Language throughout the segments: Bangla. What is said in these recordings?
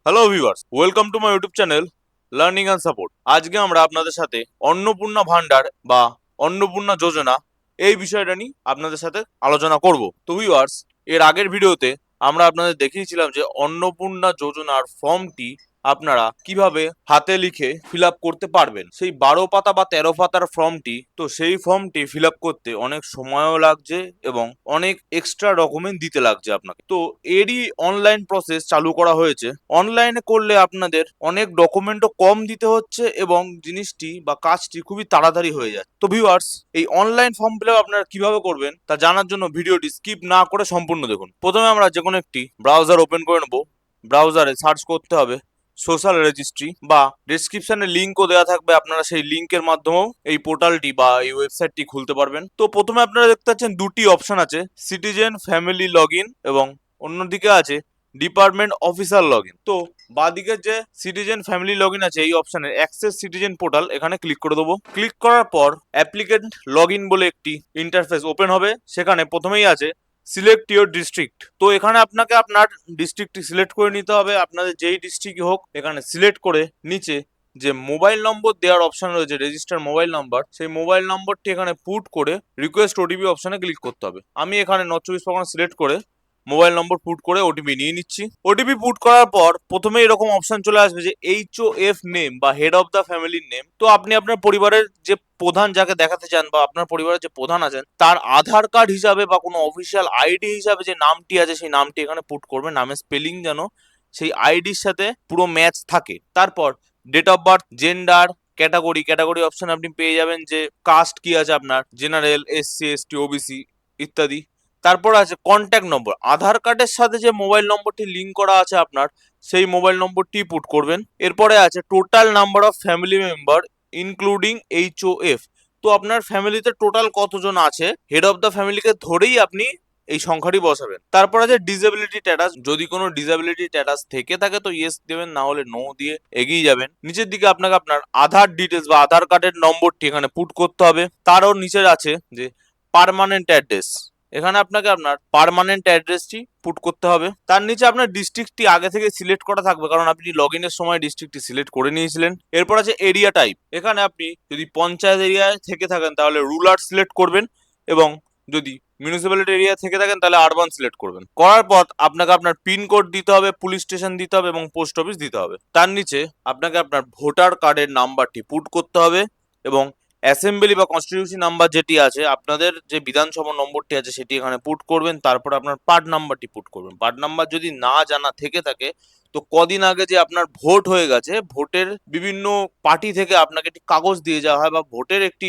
Hello viewers, welcome to my YouTube channel learning and support. আজকে আমরা আপনাদের সাথে অন্নপূর্ণা ভান্ডার বা অন্নপূর্ণা যোজনা এই বিষয়টা নিয়ে আপনাদের সাথে আলোচনা করব। তো ভিউয়ার্স, এর আগের ভিডিওতে আমরা আপনাদের দেখিয়েছিলাম যে অন্নপূর্ণা যোজনার ফর্মটি আপনারা কিভাবে হাতে লিখে ফিল আপ করতে পারবেন। সেই 12 পাতা বা 13 পাতার ফর্মটি, তো সেই ফর্মটি ফিল আপ করতে অনেক সময়ও লাগছে এবং অনেক এক্সট্রা ডকুমেন্ট দিতে লাগছে আপনাকে। তো এরই অনলাইন প্রসেস চালু করা হয়েছে। অনলাইনে করলে আপনাদের অনেক ডকুমেন্টও কম দিতে হচ্ছে এবং জিনিসটি বা কাজটি খুবই তাড়াতাড়ি হয়ে যায়। তো ভিউয়ার্স, এই অনলাইন ফর্ম ফিল আপ আপনারা কিভাবে করবেন তা জানার জন্য ভিডিওটি স্কিপ না করে সম্পূর্ণ দেখুন। প্রথমে আমরা যে কোনো একটি ব্রাউজার ওপেন করে নেব। ব্রাউজারে সার্চ করতে হবে সোশ্যাল রেজিস্ট্রি, বা ডেসক্রিপশনে লিঙ্কও দেওয়া থাকবে, আপনারা সেই লিঙ্কের মাধ্যমেও এই পোর্টালটি বা এই ওয়েবসাইটটি খুলতে পারবেন। তো প্রথমে আপনারা দেখতে পাচ্ছেন দুটি অপশন আছে, সিটিজেন ফ্যামিলি লগ ইন এবং অন্যদিকে আছে ডিপার্টমেন্ট অফিসার লগ ইন। তো বাদিকের যে সিটিজেন ফ্যামিলি লগ ইন আছে এই অপশনের অ্যাক্সেস সিটিজেন পোর্টাল, এখানে ক্লিক করে দেবো। ক্লিক করার পর অ্যাপ্লিকেন্ট লগ ইন বলে একটি ইন্টারফেস ওপেন হবে। সেখানে প্রথমেই আছে সিলেক্ট ইউর ডিস্ট্রিক্ট। তো এখানে আপনাকে আপনার ডিস্ট্রিক্টটি সিলেক্ট করে নিতে হবে। আপনাদের যেই ডিস্ট্রিক্টই হোক এখানে সিলেক্ট করে নিচে যে মোবাইল নম্বর দেওয়ার অপশন রয়েছে রেজিস্টার মোবাইল নাম্বার, সেই মোবাইল নম্বরটি এখানে পুট করে রিকোয়েস্ট ওটিপি অপশনে ক্লিক করতে হবে। আমি এখানে নর্থ চব্বিশ পরগনা সিলেক্ট করে মোবাইল নম্বর পুট করে ওটিপি নিয়ে নিচ্ছি। ওটিপি পুট করার পর প্রথমে এরকম অপশন চলে আসবে যে HOF নেম বা হেড অফ দ্য ফ্যামিলির নেম। তো আপনি আপনার পরিবারের যে প্রধান যাকে দেখাতে চান বা আপনার পরিবারের যে প্রধান আছেন তার আধার কার্ড হিসাবে বা কোনো অফিসিয়াল আইডি হিসাবে যে নামটি আছে সেই নামটি এখানে পুট করবেন। নামের স্পেলিং যেন সেই আইডির সাথে পুরো ম্যাচ থাকে। তারপর date of birth, gender, category option আপনি পেয়ে যাবেন যে কাস্ট কি আছে আপনার, জেনারেল, SC ST OBC ইত্যাদি। তারপর আছে কন্ট্যাক্ট নম্বর, আধার কার্ডের সাথে যে মোবাইল নম্বরটি লিঙ্ক করা আছে আপনার সেই মোবাইল নম্বরটি পুট করবেন। এরপরে আছে total number of family member including HOF। তো আপনার ফ্যামিলিতে টোটাল কতজন আছে হেড অফ দ্য ফ্যামিলিকে ধরেই আপনি এই সংখ্যাটি বসাবেন। তারপর আছে ডিসেবিলিটি স্ট্যাটাস, যদি কোনো ডিসেবিলিটি স্ট্যাটাস থেকে থাকে তো ইয়েস দেবেন, না হলে নো দিয়ে এগিয়ে যাবেন। নিচের দিকে আপনাকে আপনার আধার ডিটেলস বা আধার কার্ডের নম্বরটি এখানে পুট করতে হবে। তারও নিচে আছে যে পার্মানেন্ট অ্যাড্রেস, এখানে আপনাকে আপনার পার্মানেন্ট অ্যাড্রেসটি পুট করতে হবে। তার নিচে আপনার ডিস্ট্রিক্টটি আগে থেকে সিলেক্ট করা থাকবে, কারণ আপনি লগ ইনের সময় ডিস্ট্রিক্টটি সিলেক্ট করে নিয়েছিলেন। এরপর আছে এরিয়া টাইপ, এখানে আপনি যদি পঞ্চায়েত এরিয়ায় থেকে থাকেন তাহলে রুরাল সিলেক্ট করবেন এবং যদি মিউনিসিপ্যালিটি এরিয়া থেকে থাকেন তাহলে আরবান সিলেক্ট করবেন। করার পর আপনাকে আপনার পিনকোড দিতে হবে, পুলিশ স্টেশন দিতে হবে এবং পোস্ট অফিস দিতে হবে। তার নিচে আপনাকে আপনার ভোটার কার্ডের নাম্বারটি পুট করতে হবে এবং অ্যাসেম্বলি বা কনস্টিটিউশন নাম্বার যেটি আছে আপনাদের যে বিধানসভা নম্বরটি আছে সেটি এখানে পুট করবেন। তারপর আপনার পার্ট নাম্বারটি পুট করবেন। পার্ট নাম্বার যদি না জানা থেকে থাকে তো কদিন আগে যে আপনার ভোট হয়ে গেছে, ভোটের বিভিন্ন পার্টি থেকে আপনাকে একটি কাগজ দিয়ে যাওয়া হয় বা ভোটের একটি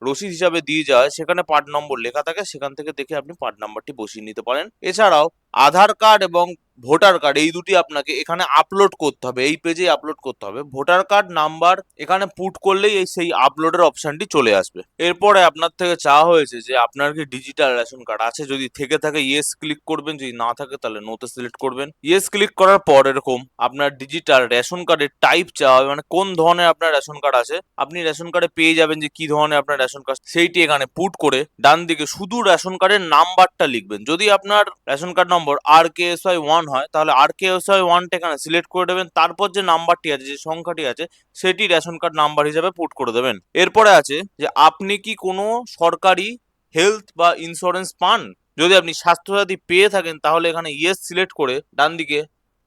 রসিদ হিসাবে দিয়ে যাওয়া হয়, সেখানে পার্ট নম্বর লেখা থাকে, সেখান থেকে দেখে আপনি পার্ট নাম্বারটি বসিয়ে নিতে পারেন। এছাড়াও আধার কার্ড এবং ভোটার কার্ড এই দুটি আপনাকে এখানে আপলোড করতে হবে, এই পেজে আপলোড করতে হবে। ভোটার কার্ড নাম্বার এখানে পুট করলেই এই সেই আপলোডের অপশনটি চলে আসবে। এরপরে আপনার থেকে চাওয়া হয়েছে যে আপনার কি ডিজিটাল রেশন কার্ড আছে, যদি থেকে থাকে ইয়েস ক্লিক করবেন, যদি না থাকে তাহলে নোতে সিলেক্ট করবেন। ইয়েস ক্লিক করার পর এরকম আপনার ডিজিটাল রেশন কার্ডের টাইপ চাওয়া হবে, মানে কোন ধরনের আপনার রেশন কার্ড আছে। আপনি রেশন কার্ডে পেয়ে যাবেন যে কি ধরনের আপনার রেশন কার্ড, সেইটি এখানে পুট করে ডান দিকে শুধু রেশন কার্ডের নাম্বারটা লিখবেন। যদি আপনার রেশন কার্ড নম্বর RKSY1 হয় তাহলে RKSY1টা এখানে সিলেক্ট করে দেবেন। তারপর যে নাম্বারটি আছে, যে সংখ্যাটি আছে, সেটি রেশন কার্ড নাম্বার হিসেবে পুট করে দেবেন। এরপরে আছে যে আপনি কি কোনো সরকারি হেলথ বা ইন্স্যুরেন্স পান। যদি আপনি স্বাস্থ্যসাথী পেয়ে থাকেন তাহলে এখানে ইয়েস সিলেক্ট করে ডান দিকে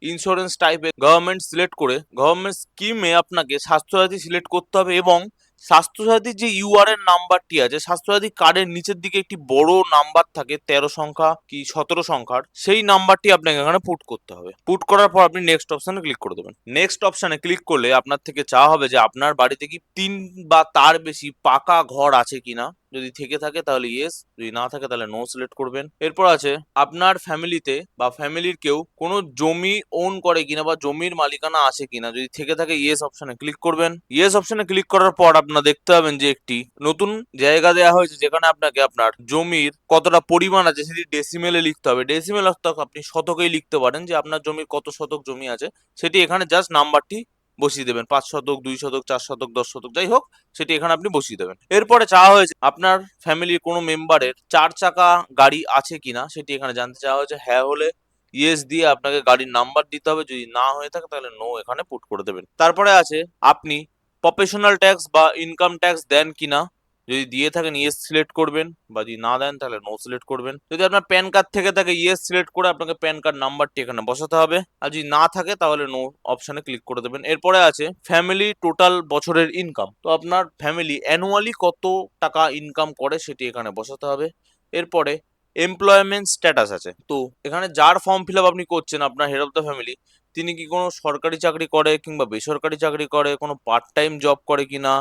ইন্স্যুরেন্স টাইপে গভর্নমেন্ট সিলেক্ট করে গভর্নমেন্ট স্কিমে আপনাকে স্বাস্থ্যসাথী সিলেক্ট করতে হবে এবং স্বাস্থ্যসাথীর যে URN নাম্বারটি আছে, স্বাস্থ্যসাথী কার্ডের নিচের দিকে একটি বড় নাম্বার থাকে 13 সংখ্যা কি 17 সংখ্যার, সেই নাম্বারটি আপনাকে এখানে পুট করতে হবে। পুট করার পর আপনি নেক্সট অপশনে ক্লিক করে দেবেন। নেক্সট অপশনে ক্লিক করলে আপনার থেকে চাওয়া হবে যে আপনার বাড়িতে কি 3 বা তার বেশি পাকা ঘর আছে কিনা। যদি থেকে থাকে তাহলে ইয়েস, যদি না থাকে তাহলে নো সিলেক্ট করবেন। এরপর আছে আপনার ফ্যামিলিতে বা ফ্যামিলির কেউ কোনো জমি ওন করে কিনা বা জমির মালিকানা আছে কিনা, যদি থেকে থাকে ইয়েস অপশনে ক্লিক করবেন। ইয়েস অপশনে ক্লিক করার পর আপনারা দেখতে পাবেন যে একটি নতুন জায়গা দেওয়া হয়েছে যেখানে আপনাকে আপনার জমির কতটা পরিমাণ আছে সেটি ডেসিমেলে লিখতে হবে। ডেসিমেল অর্থাৎ আপনি শতকেই লিখতে পারেন যে আপনার জমির কত শতক জমি আছে, সেটি এখানে জাস্ট নাম্বারটি বসিয়ে দেবেন। 5 শতক, 2 শতক, 4 শতক, 10 শতক, যাই হোক সেটি এখানে আপনি বসিয়ে দেবেন। এরপরে চাওয়া হয়েছে আপনার ফ্যামিলির কোনো মেম্বারের 4 চাকা গাড়ি আছে কিনা, সেটি এখানে জানতে চাওয়া হয়েছে। হ্যাঁ হলে ইয়েস দিয়ে আপনাকে গাড়ির নাম্বার দিতে হবে, যদি না হয়ে থাকে তাহলে নো এখানে পুট করে দেবেন। তারপরে আছে আপনি প্রফেশনাল ট্যাক্স বা ইনকাম ট্যাক্স দেন কিনা, যদি দিয়ে থাকেন ইয়েস সিলেক্ট করবেন, বা যদি না দেন তাহলে নো সিলেক্ট করবেন। যদি আপনার প্যান কার্ড থেকে থাকে ইয়েস সিলেক্ট করে আপনাকে প্যান কার্ড নাম্বারটি এখানে বসাতে হবে, আর যদি না থাকে তাহলে নো অপশনে ক্লিক করে দেবেন। এরপরে আছে ফ্যামিলি টোটাল বছরের ইনকাম, তো আপনার ফ্যামিলি অ্যানুয়ালি কত টাকা ইনকাম করে সেটি এখানে বসাতে হবে। এরপরে এমপ্লয়মেন্ট স্ট্যাটাস আছে, তো এখানে যার ফর্ম ফিল আপ আপনি করছেন, আপনার হেড অফ দ্য ফ্যামিলি, তিনি কি কোনো সরকারি চাকরি করে কিংবা বেসরকারি চাকরি করে, কোনো পার্ট টাইম জব করে কিনা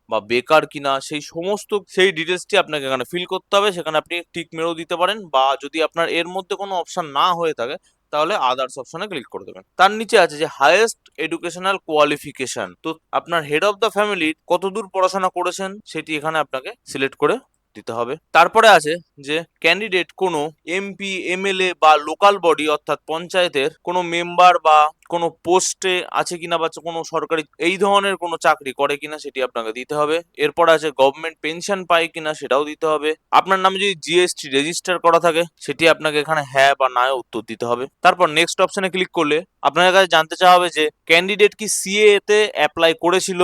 বা বেকার কিনা, সেই ডিটেলসটি আপনাকে এখানে ফিল করতে হবে। সেখানে আপনি টিক মেরেও দিতে পারেন, বা যদি আপনার এর মধ্যে কোনো অপশন না হয়ে থাকে তাহলে আদার্স অপশনে ক্লিক করে দেবেন। তার নিচে আছে যে হাইয়েস্ট এডুকেশনাল কোয়ালিফিকেশন, তো আপনার হেড অফ দ্য ফ্যামিলির কতদূর পড়াশোনা করেছেন সেটি এখানে আপনাকে সিলেক্ট করে দিতে হবে। তারপরে আছে যে ক্যান্ডিডেট কোনো এমপি, এমএলএ বা লোকাল বডি অর্থাৎ পঞ্চায়েতের কোনো মেম্বার বা কোনো পোস্টে আছে কিনা, বা কোনো সরকারি এই ধরনের কোনো চাকরি করে কিনা সেটি আপনাকে দিতে হবে। এরপর আছে গভর্নমেন্ট পেনশন পায় কিনা সেটাও দিতে হবে। আপনার নামে যদি জিএসটি রেজিস্টার করা থাকে সেটি আপনাকে এখানে হ্যাঁ বা না উত্তর দিতে হবে। তারপর নেক্সট অপশনে ক্লিক করলে আপনার কাছে জানতে চাওয়া হবে যে ক্যান্ডিডেট কি সিএ তে অ্যাপ্লাই করেছিল,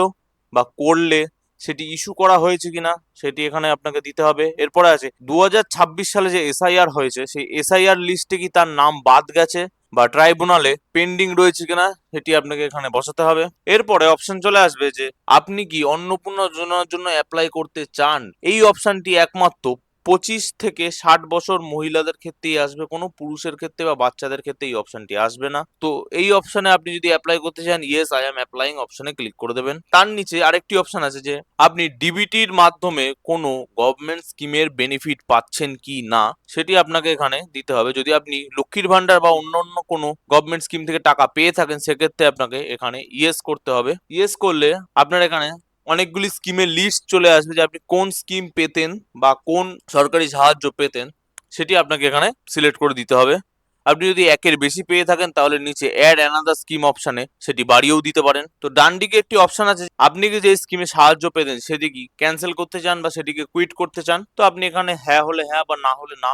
বা করলে সেটি ইস্যু করা হয়েছে কিনা সেটি এখানে আপনাকে দিতে হবে। এরপরে আছে 2026 সালে যে এসআইআর হয়েছে সেই এসআইআর লিস্টে কি তার নাম বাদ গেছে বা ট্রাইব্যুনালে পেন্ডিং রয়েছে কিনা সেটি আপনাকে এখানে বসাতে হবে। এরপরে অপশন চলে আসবে যে আপনি কি অন্নপূর্ণা যোজনার জন্য অ্যাপ্লাই করতে চান, এই অপশনটি একমাত্র 25 থেকে 60 বছর মহিলাদের ক্ষেত্রেই আসবে, কোনো পুরুষের ক্ষেত্রে বা বাচ্চাদের ক্ষেত্রে এই অপশনটি আসবে না। তো এই অপশনে আপনি যদি অ্যাপ্লাই করতে চান ইয়েস আই এম অ্যাপ্লাইং অপশনে ক্লিক করে দেবেন। তার নিচে আরেকটি অপশন আছে যে আপনি ডিবিটির মাধ্যমে কোনো গভর্নমেন্ট স্কিমের বেনিফিট পাচ্ছেন কি না সেটি আপনাকে এখানে দিতে হবে। যদি আপনি লক্ষ্মীর ভান্ডার বা অন্য কোনো গভর্নমেন্ট স্কিম থেকে টাকা পেয়ে থাকেন সেক্ষেত্রে আপনাকে এখানে ইয়েস করতে হবে। ইয়েস করলে আপনার এখানে অনেকগুলি স্কিমের লিস্ট চলে আসবে যে আপনি কোন স্কিম পেতেন বা কোন সরকারি সাহায্য পেতেন সেটি আপনাকে এখানে সিলেক্ট করে দিতে হবে। আপনি যদি একের বেশি পেয়ে থাকেন তাহলে নিচে অ্যাড অ্যানাদার স্কিম অপশনে সেটি বাড়িয়েও দিতে পারেন। তো ডান দিকে একটি অপশন আছে, আপনি কি যে স্কিমে সাহায্য পেতেন সেটি কি ক্যান্সেল করতে চান বা সেটিকে কুইট করতে চান, তো আপনি এখানে হ্যাঁ হলে হ্যাঁ বা না হলে না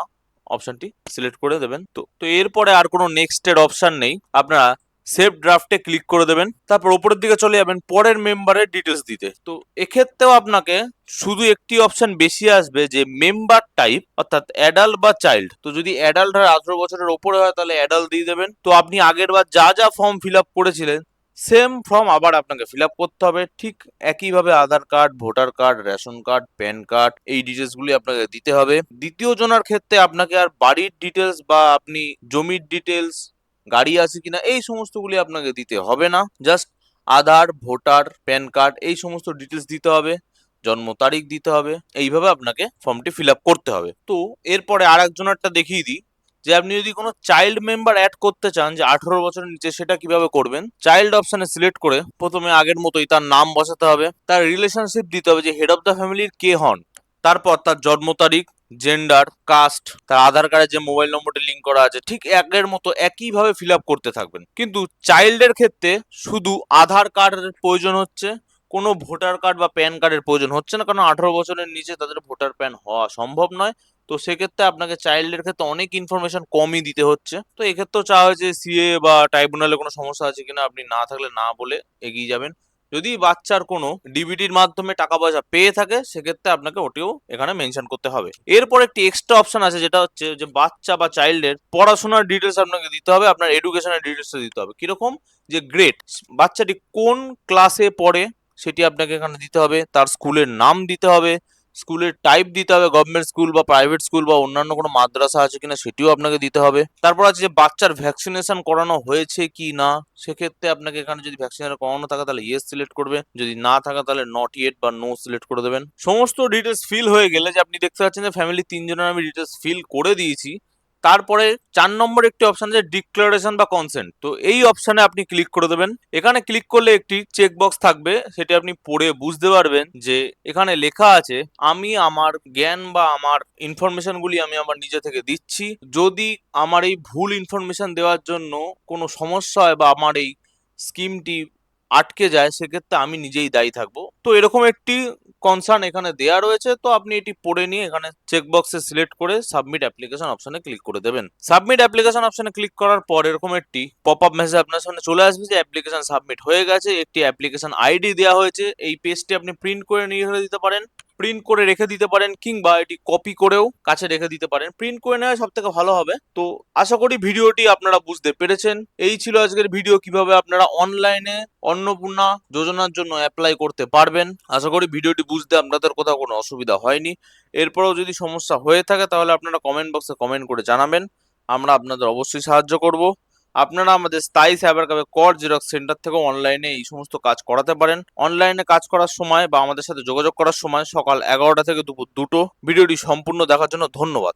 অপশনটি সিলেক্ট করে দেবেন। তো এরপরে আর কোনো নেক্সট এর অপশন নেই, আপনারা সেভ ড্রাফটে ক্লিক করে দেবেন। তারপর উপরের দিকে চলে যাবেন পরের মেম্বারের ডিটেলস দিতে। তো এক্ষেত্রেও আপনাকে শুধু একটি অপশন বেশি আসবে যে মেম্বার টাইপ অর্থাৎ অ্যাডাল্ট বা চাইল্ড। তো যদি অ্যাডাল্ট হয় 18 বছরের ওপরে হয় তাহলে অ্যাডাল্ট দিয়ে দেবেন। তো আপনি আগের বার যা যা ফর্ম ফিল আপ করেছিলেন সেম ফর্ম আবার আপনাকে ফিল আপ করতে হবে, ঠিক একইভাবে Aadhaar card, voter card, ration card, PAN card এই ডিটেলস গুলি আপনাকে দিতে হবে। দ্বিতীয় জনের ক্ষেত্রে আপনাকে আর বাড়ির ডিটেলস বা আপনি জমির ডিটেলস, গাড়ি আছে কিনা এই সমস্তগুলি আপনাকে দিতে হবে না। জাস্ট আধার, ভোটার, প্যান কার্ড এই সমস্ত ডিটেলস দিতে হবে, জন্ম তারিখ দিতে হবে, এইভাবে আপনাকে ফর্মটি ফিল আপ করতে হবে। তো এরপরে আর একজনেরটা দেখিয়ে দিই যে আপনি যদি কোনো চাইল্ড মেম্বার অ্যাড করতে চান যে 18 বছরের নিচে, সেটা কিভাবে করবেন। চাইল্ড অপশনে সিলেক্ট করে প্রথমে আগের মতোই তার নাম বসাতে হবে, তার রিলেশনশিপ দিতে হবে যে হেড অফ দ্য ফ্যামিলির কে হন, তারপর তার জন্ম তারিখ, জেন্ডার, কাস্ট, তার আধার কার্ডে যে মোবাইল নম্বরটি লিঙ্ক করা আছে ঠিক আগের মতো একইভাবে ফিল আপ করতে থাকবেন। কিন্তু চাইল্ডের ক্ষেত্রে শুধু আধার কার্ডের প্রয়োজন হচ্ছে, কোনো ভোটার কার্ড বা প্যান কার্ডের প্রয়োজন হচ্ছে না, কারণ 18 বছরের নিচে তাদের ভোটার প্যান হওয়া সম্ভব নয়। তো সেক্ষেত্রে আপনাকে চাইল্ডের ক্ষেত্রে অনেক ইনফরমেশন কমই দিতে হচ্ছে। তো এক্ষেত্রেও চাওয়া হয়েছে সিএ বা ট্রাইব্যুনালে কোনো সমস্যা আছে কিনা, আপনি না থাকলে না বলে এগিয়ে যাবেন। যদি বাচ্চার কোনো ডিবিটির মাধ্যমে টাকা পয়সা পেয়ে থাকে সেক্ষেত্রে আপনাকে ওটিও এখানে মেনশন করতে হবে। এরপর একটি এক্সট্রা অপশন আছে যেটা হচ্ছে যে বাচ্চা বা চাইল্ডের পড়াশোনার ডিটেলস আপনাকে দিতে হবে, আপনার এডুকেশনের ডিটেলস দিতে হবে। কিরকম, যে গ্রেড, বাচ্চাটি কোন ক্লাসে পড়ে সেটি আপনাকে এখানে দিতে হবে, তার স্কুলের নাম দিতে হবে, স্কুলের টাইপ দিতে হবে, গভর্নমেন্ট স্কুল বা প্রাইভেট স্কুল বা অন্যান্য কোনো মাদ্রাসা আছে কিনা সেটিও আপনাকে দিতে হবে। তারপর আছে যে বাচ্চার ভ্যাকসিনেশন করানো হয়েছে কি না, সেক্ষেত্রে আপনাকে এখানে যদি ভ্যাকসিনেশন করানো থাকে তাহলে ইয়েস সিলেক্ট করবে, যদি না থাকে তাহলে নট ইয়েট বা নো সিলেক্ট করে দেবেন। সমস্ত ডিটেলস ফিল হয়ে গেলে যে আপনি দেখতে পাচ্ছেন যে ফ্যামিলি 3 জনের আমি ডিটেলস ফিল করে দিয়েছি, তারপরে 4 নম্বর একটি অপশন আছে ডিক্লারেশন বা কনসেন্ট। তো এই অপশনে আপনি ক্লিক করে দেবেন। এখানে ক্লিক করলে একটি চেক বক্স থাকবে, সেটি আপনি পড়ে বুঝতে পারবেন যে এখানে লেখা আছে আমি আমার জ্ঞান বা আমার ইনফরমেশন গুলি আমি আমার নিজে থেকে দিচ্ছি। যদি আমার এই ভুল ইনফরমেশন দেওয়ার জন্য কোনো সমস্যা হয় বা আমার এই স্কিমটি আটকে যায় সেক্ষেত্রে আমি নিজেই দায়ী থাকবো। তো এরকম একটি কনসার্ন এখানে দেয়া রয়েছে, তো আপনি এটি পড়ে নিয়ে এখানে চেকবক্সে সিলেক্ট করে সাবমিট অ্যাপ্লিকেশন অপশনে ক্লিক করে দেবেন। সাবমিট অ্যাপ্লিকেশন অপশনে ক্লিক করার পর এরকম একটি পপ আপ মেসেজ আপনার সামনে চলে আসবে যে অ্যাপ্লিকেশন সাবমিট হয়ে গেছে, একটি অ্যাপ্লিকেশন আইডি দেওয়া হয়েছে। এই পেজটি আপনি প্রিন্ট করে নিয়ে দিতে পারেন, প্রিন্ট করে রেখে দিতে পারেন, কিংবা এটি কপি করেও কাছে রেখে দিতে পারেন। প্রিন্ট করে নেওয়া সব থেকে ভালো হবে। তো আশা করি ভিডিওটি আপনারা বুঝতে পেরেছেন। এই ছিল আজকের ভিডিও, কিভাবে আপনারা অনলাইনে অন্নপূর্ণা যোজনার জন্য অ্যাপ্লাই করতে পারবেন। আশা করি ভিডিওটি বুঝতে আপনাদের কোথাও কোনো অসুবিধা হয়নি। এরপরেও যদি সমস্যা হয়ে থাকে তাহলে আপনারা কমেন্ট বক্সে কমেন্ট করে জানাবেন, আমরা আপনাদের অবশ্যই সাহায্য করব। আপনারা আমাদের স্থায়ী সাইবার ক্যাফে কর জেরক্স সেন্টার থেকেও অনলাইনে এই সমস্ত কাজ করাতে পারেন। অনলাইনে কাজ করার সময় বা আমাদের সাথে যোগাযোগ করার সময় সকাল 11টা থেকে দুপুর 2টো। ভিডিওটি সম্পূর্ণ দেখার জন্য ধন্যবাদ।